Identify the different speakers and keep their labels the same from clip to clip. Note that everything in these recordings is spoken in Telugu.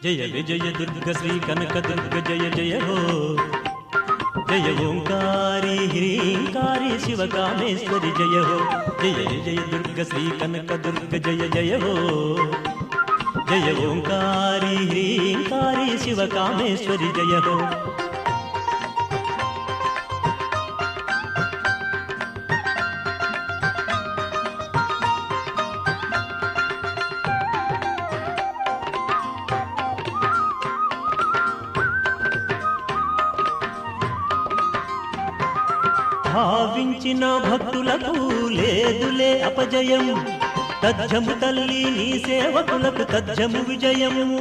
Speaker 1: जय विजय दुर्ग श्री कनक दुर्ग जय जय हो। जय ओंकारी ह्रींकारी शिव कामेश्वरी जय हो। जय विजय दुर्ग श्री कनक दुर्ग जय जय हो। जय ओंकारी ह्रींकारी शिव कामेश्वरी जय हो। భావించిన భక్తులకు లేదులే అపజయం, తజ్జము తల్లి నీ సేవకులకు తజ్జము విజయము।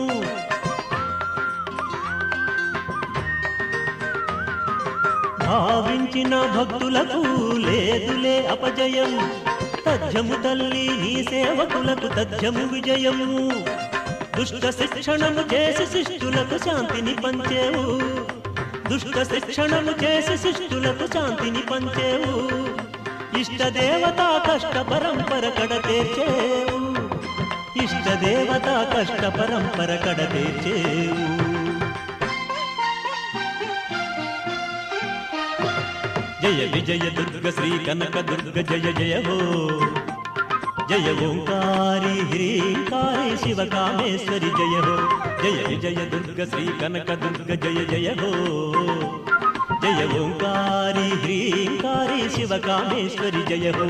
Speaker 1: భావించిన భక్తులకు లేదులే అపజయం, తజ్జము తల్లి నీ సేవకులకు తజ్జము విజయము। దుష్ట శిక్షణము చేసి శిష్టులకు శాంతిని పంచేవు, దుష్ట శిక్షణము చేసి శిష్టులకు శాంతిని పంచేవు। ఇష్టదేవతా కష్ట పరంపర కడతేర్చేవు, ఇష్టదేవతా కష్ట పరంపర కడతేర్చేవు। జయ విజయ దుర్గ శ్రీ కనక దుర్గ జయ జయ హో। जय ओंकारी ह्रींकारी शिव कामेश्वरी जय हो। जय विजय दुर्ग श्री कनक दुर्ग जय जय हो। जय ओंकारी ह्रींकारी शिव कामेश्वरी जय हो।